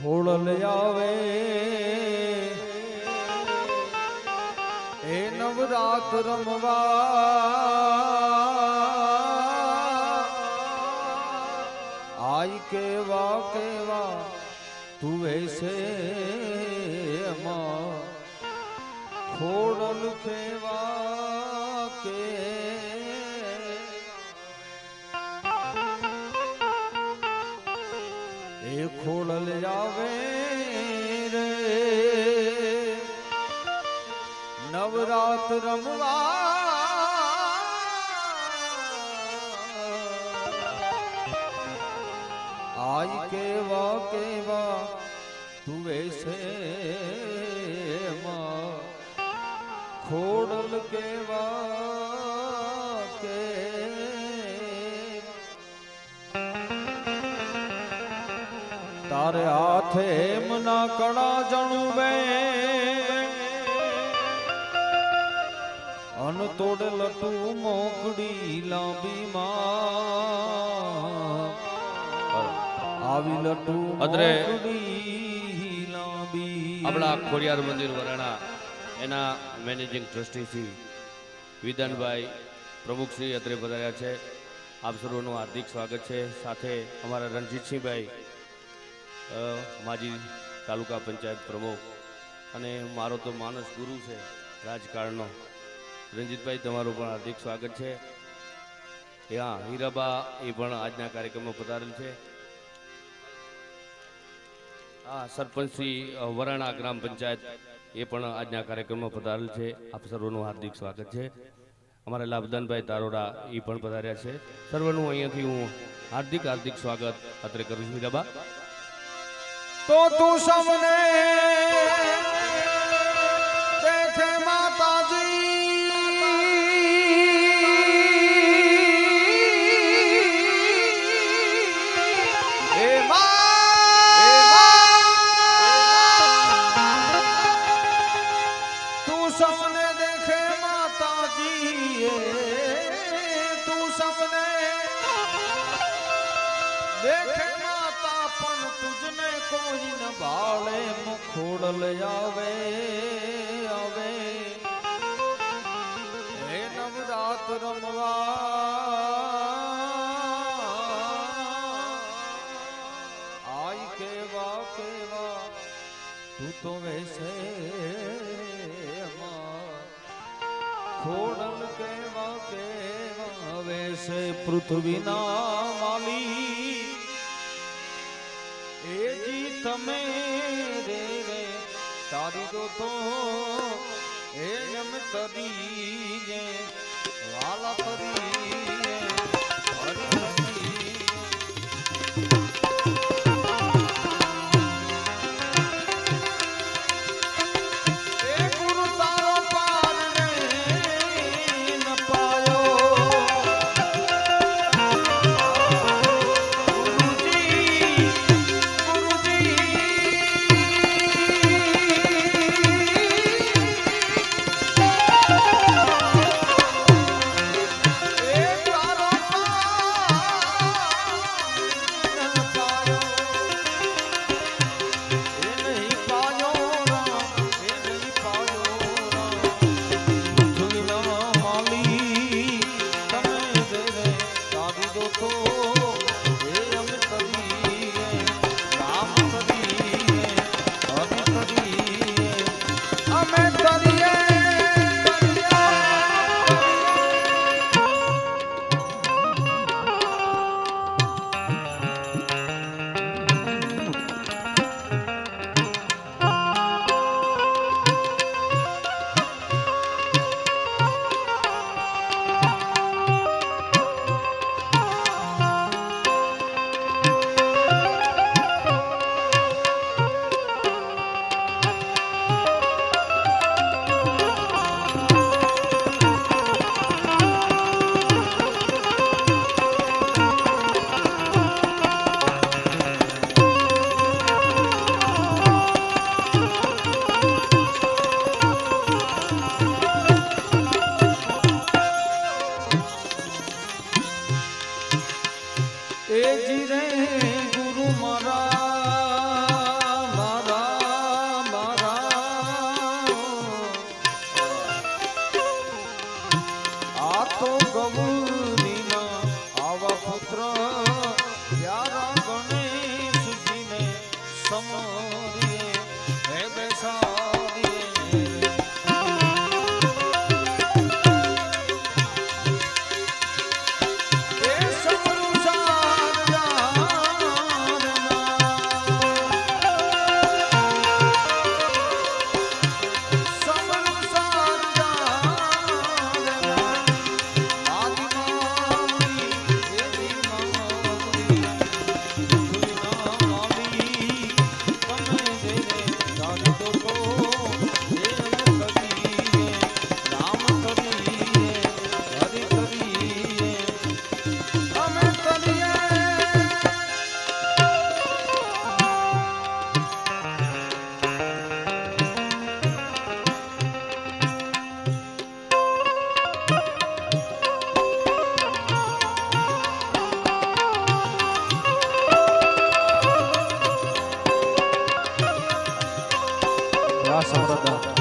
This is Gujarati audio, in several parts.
ખોડલ આવે એ નવરાત રમવા આઈ કેવા કેવા તું વેસે ખોડલ કેવા કે એ ખોડલ આવે રે નવરાત રમવા આઈ કેવા કેવા તું વેસે ખોડલ કેવા કે તારે હાથે મના કણા જણું બે અન તોડ લટુ મોકડી લાંબી માં આવી લટુ મોકડી લાંબી આપણા ખોડિયાર મંદિર વરાણા એના મેનેજિંગ ટ્રસ્ટી શ્રી વિધાનભાઈ પ્રમુખ શ્રી અત્રે પધાર્યા છે. આપ સર્વનું હાર્દિક સ્વાગત છે. સાથે અમારા રણજીતસિંહભાઈ માજી તાલુકા પંચાયત પ્રમુખ અને મારો તો માનસ ગુરુ છે રાજકારણનો રણજીતભાઈ, તમારું પણ હાર્દિક સ્વાગત છે. હા, હીરાબા એ પણ આજના કાર્યક્રમમાં પધારેલ છે. હા, સરપંચ શ્રી વરાણા ગ્રામ પંચાયત એ પણ આજના કાર્યક્રમમાં પધારેલ છે. આપ સર્વનું હાર્દિક સ્વાગત છે. અમારા લાભદાનભાઈ તારોડા એ પણ પધાર્યા છે. સર્વનું અહીંયાથી હું હાર્દિક હાર્દિક સ્વાગત અત્રે કરું છું. હીરાબા, તો તું સમને દેખે માતાજી સપने देखे माताजी तू सपने देखे माता पण तुझने कोई न भाले मुखोड़ल आवे आवे हे नवरात रमवा आई केवा केवा तू तो वैसे ખોડલ કેવા કેવા વેસે પૃથ્વીના માલી એ જી તમે રે રે તારી દો તો એ એમ તરી વાલા તરી વાહ સમૃદ્ધ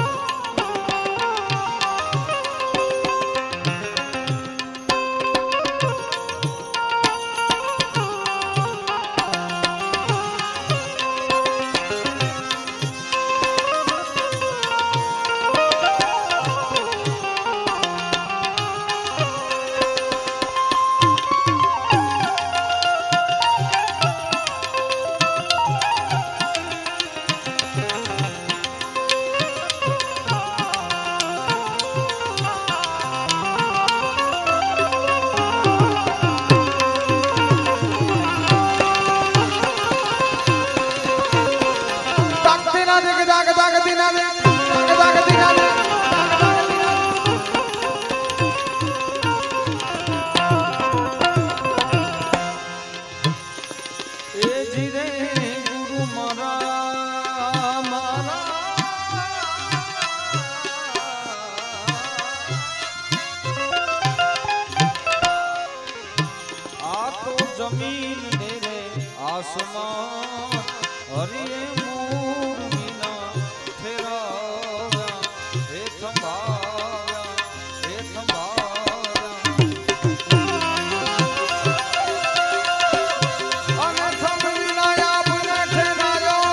જમીન ને રે આસમાન હરિએ મૂર્તિના ફેરાવ્યા હે થંભાવ્યા હે થંભાવ્યા અને થંભીના આપને ઠેરાયો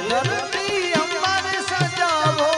ધરતી અમારે સજાવો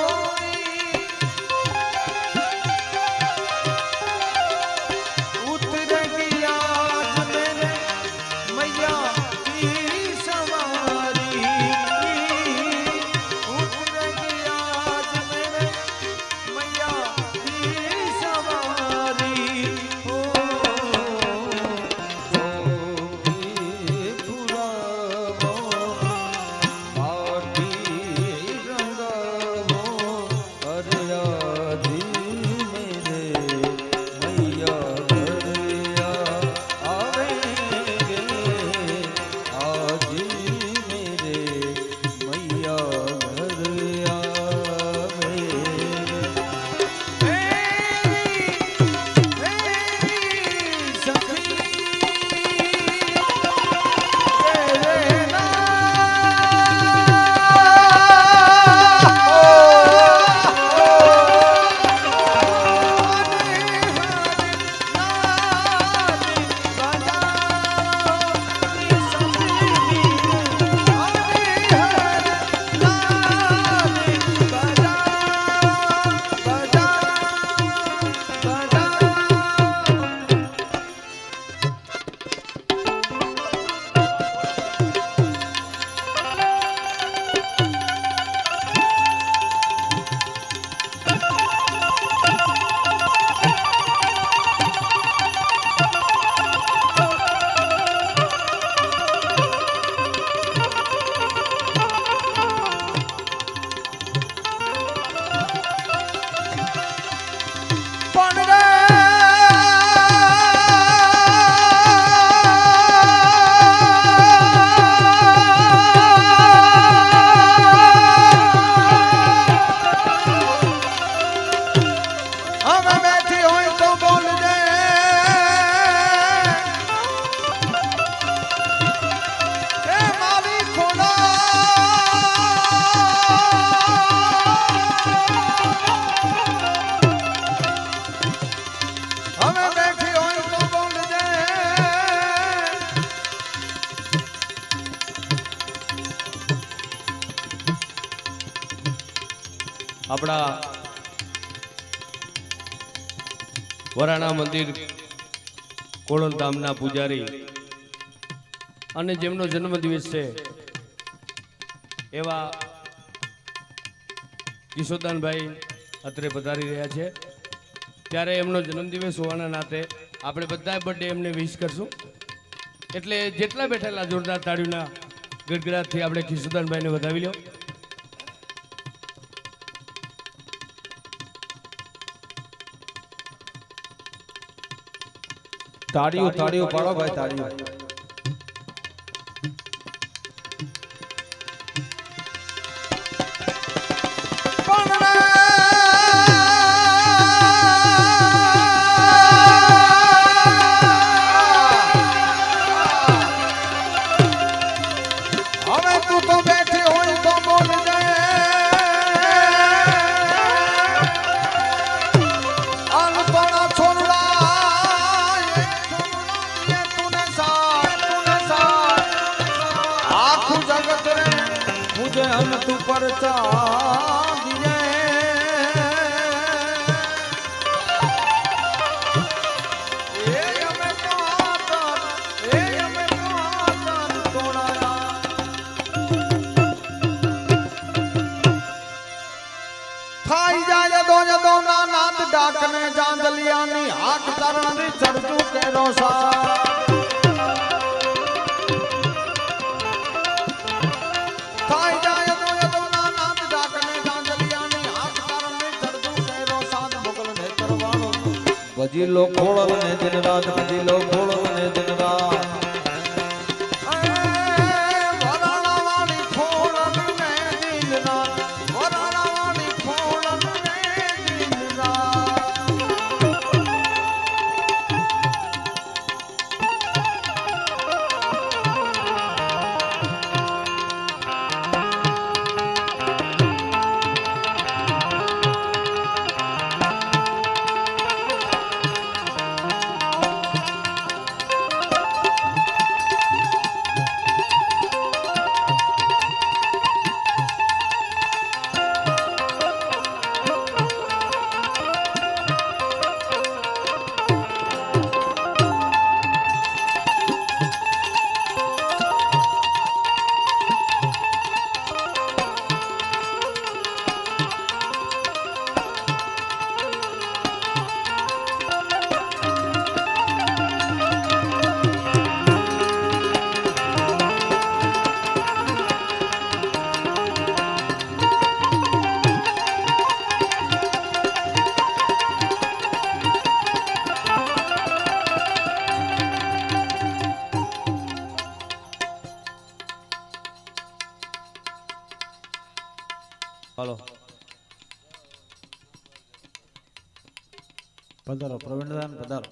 આપણા વરાણા મંદિર કોળલધામના પૂજારી અને જેમનો જન્મદિવસ છે એવા કિશોરદાનભાઈ અત્રે પધારી રહ્યા છે, ત્યારે એમનો જન્મદિવસ હોવાના નાતે આપણે બધા બર્થડે એમને વિશ કરશું. એટલે જેટલા બેઠેલા જોરદાર તાળીઓના ગડગડાટથી આપણે કિશોરદાનભાઈને વધાવી લો. તાળીઓ તાળીઓ પાડો ભાઈ, તાળીઓ. હવે તું તો બેઠી હોય તો બોલ દે, અનપણા છોડવા આખું જગત રે મુझे હન તું પર ચાંદીએ. એ અમે તો આતર, એ અમે તો આતર તોડાયા. થાય જાય દો ના નાત ડાકને જાંદલિયાની હાથ તરણી ચડતું કેરો સા. થાય જાય દો ના નાત ડાકને જાંદલિયાની હાથ તરણી ચડતું કેરો સાત મોગલ ને કરવાનો. ભજી લો ખોળલ ને દિન રાત, ભજી લો ખોળલ ને દિન રાત. વરાણાવાળી ખોળલ ને દિન રાત, વરાણાવાળી ખોળલ ને દિન રાત. હાલો પધારો પ્રવીણદાન, પધારો.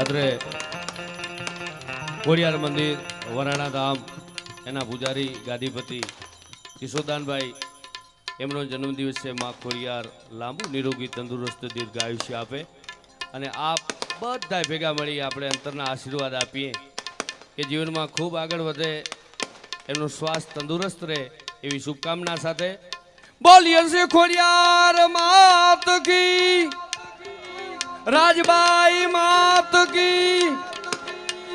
અત્રે ખોડિયાર મંદિર વરાણા ધામ એના પૂજારી ગાદીપતિ કિશોરદાનભાઈ, એમનો જન્મદિવસ છે. માં ખોડિયાર લાંબુ નિરોગી તંદુરસ્ત દીર્ઘ આયુષ્ય આપે અને આપ બધા ભેગા મળી આપણે અંતરના આશીર્વાદ આપીએ કે જીવનમાં ખૂબ આગળ વધે, એમનું સ્વાસ્થ્ય તંદુરસ્ત રહે એવી શુભકામના સાથે બોલીએ છે ખોડિયાર માત કી, રાજબાઈ માત કી,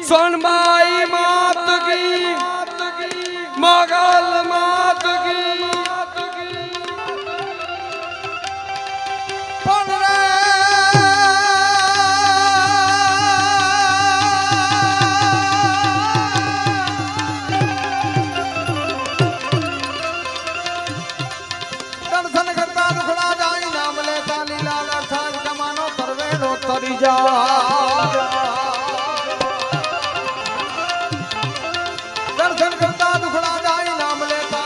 સોનબાઈ માત કી, મોગલ માત કી. દર્શન કરતા દુખડા જાય, નામ લેતા લીલા દર્શન કમાનો તરવેલો તરી જા. દર્શન કરતા દુખડા જાય, નામ લેતા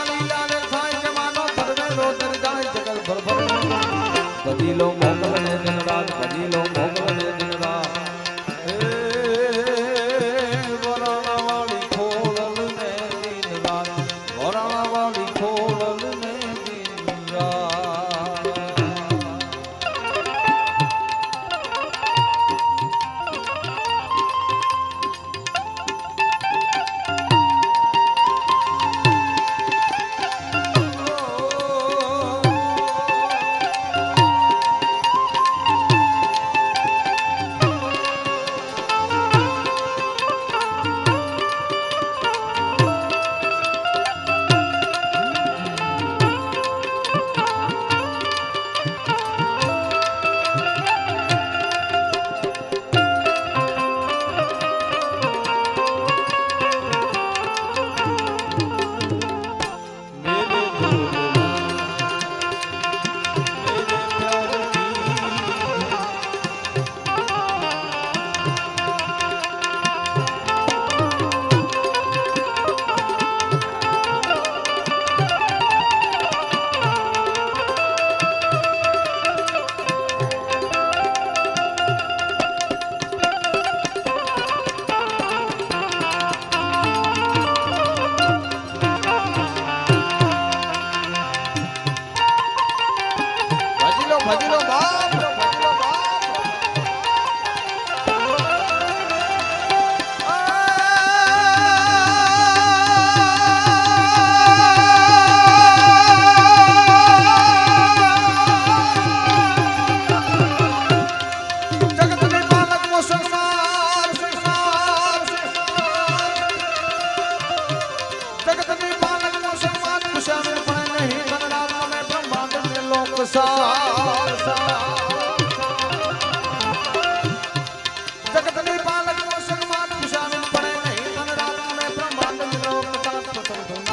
જગતની પાલક નો સન્માન કુશાનું પડે નહીં તન રાત ને બ્રહ્માંડ મિલો પ્રકાશ પસંદ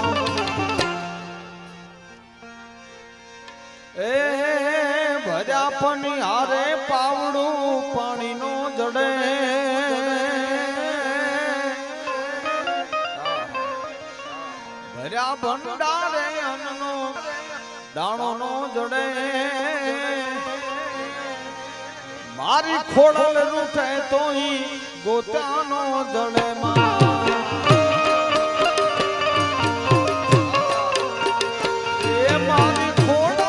એ ભર્યા પણ હારે પાવડું પાણી નો જડે ભર્યા ભંડારે અન્નનો દાણો નો જડે મારી ખોડલ રૂઠે તોય ગોતાનો જડે એ મારી ખોડલ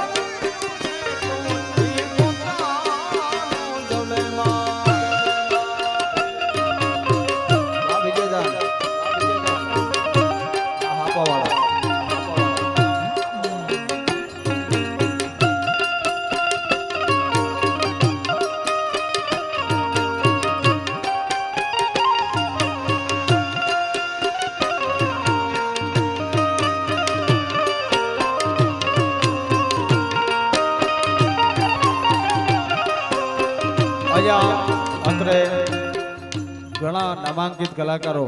અત્રે ઘણા નામાંકિત કલાકારો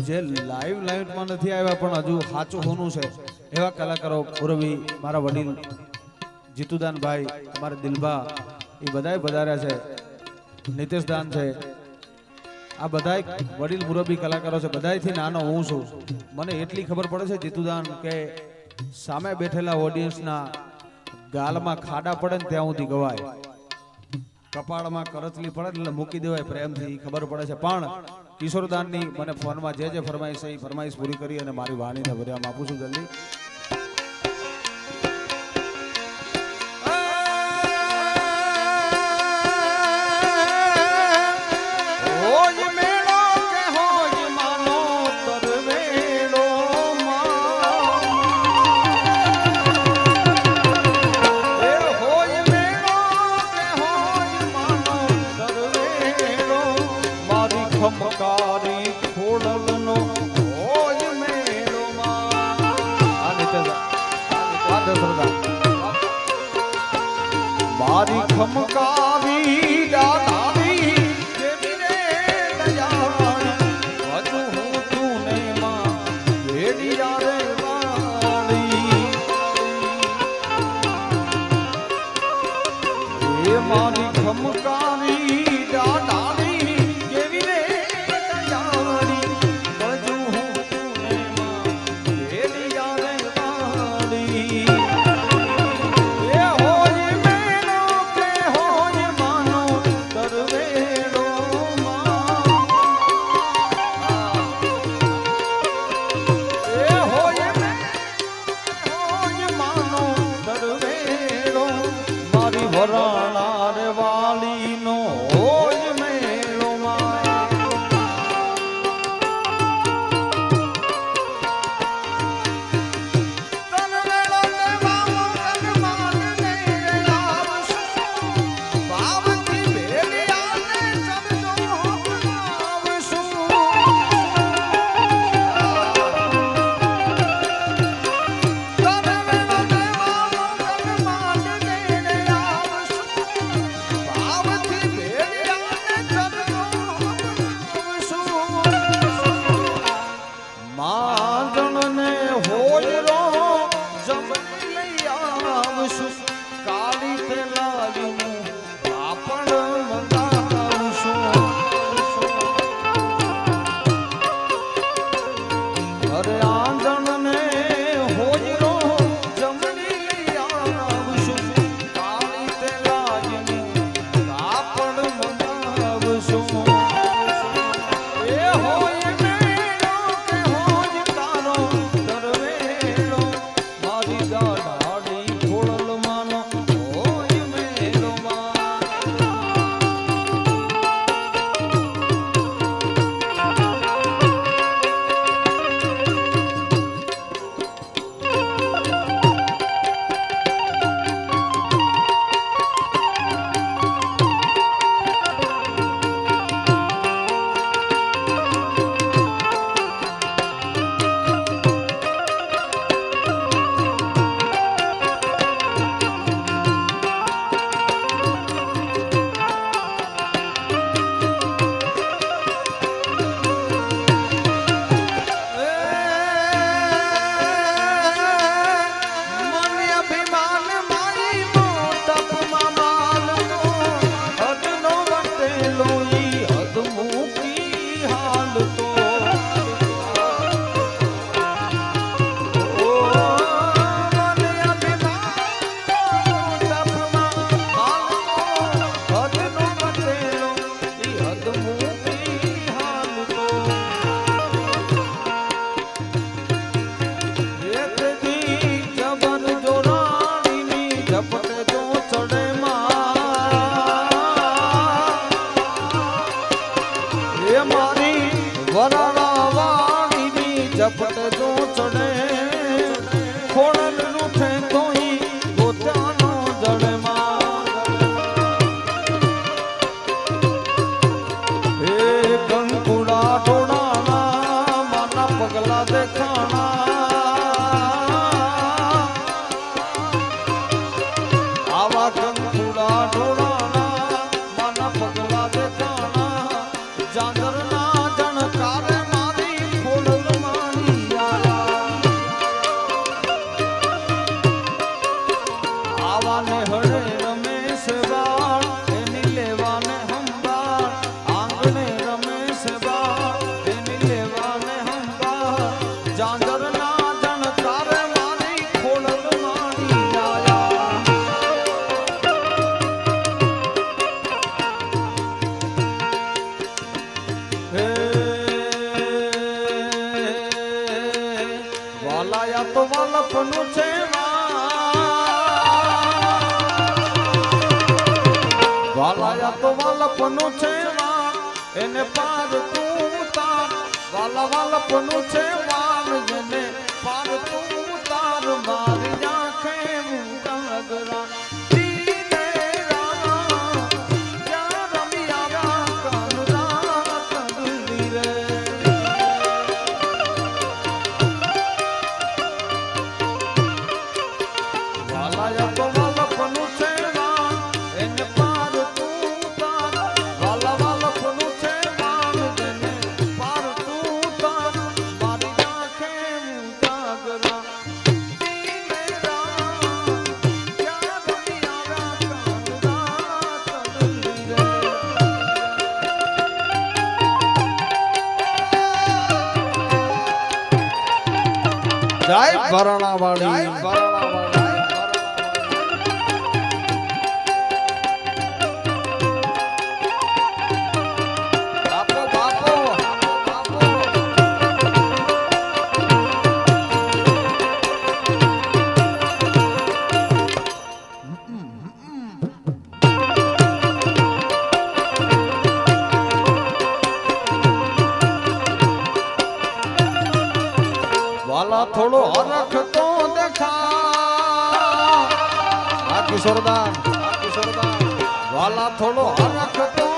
જે લાઈવમાં નથી આવ્યા પણ હજુ સાચું હોનું છે એવા કલાકારો પૂર્વી મારા વડીલ જીતુદાનભાઈ અમારા દિલબા એ બધાય વધાર્યા છે નિતેશદાન છે આ બધાય વડીલ મુરબ્બી કલાકારો છે બધાયથી નાનો હું છું મને એટલી ખબર પડે છે જીતુદાન કે સામે બેઠેલા ઓડિયન્સના ગાલમાં ખાડા પડે ને ત્યાં સુધી ગવાય કપાળમાં કરચલી પડે એટલે મૂકી દેવાય પ્રેમથી ખબર પડે છે પણ કિશોરદાનની મને ફોનમાં જે ફરમાઈશ એ ફરમાઈશ પૂરી કરી અને મારી વાણીને ભર્યામાં આપું છું જલ્દી ખમકારી ખોડલનો હોય મેળોમાં મારી ખમકારી દાદાની દેવી રે દયાળી હજુ હું તું ને માં ભેડી રે વાળી એ મારી ખમકારી દાદાની વરાણાર વાલીનો હોય મેળોમાં તન વેળો દેવાનો તન માનને આવશું ભાવથી ભેડિયાને સમજો આવશું તન વેળો દેવાનો તન માનને આવાને હળે રમેશ બાળ એની લેવાને હંબાળ આંગણે રમેશ બાળ એની લેવાને હંબાળ જાંજર ના જણ તારે મારી ખોડલ મારી આયા હે વાલાયા તો વાલપનું છે વાલાયા તો વાલપનું છે એને પાર તું તાર વાલા વાલપનું છે વાલ જેને પાર તું તાર મારી આંખે મુગરા દીને રાણા ક્યાં રમી આવ્યા કાનરા કંદલી રે વાલાયા તો વાલપનું છે એને પાર તું તાર વાલા વાલપનું છે વાલ જેને પાર તું તાર મારી આંખે મુજાગરા દીને રાણા ક્યાં રમી આવ્યા કાનરા કંદલી રે જય ભરણાવાળી બાપો બાપો બાપો વાલા થોડો હરખ તો દેખા આ કિશોરદાન વાલા થોડો હરખ તો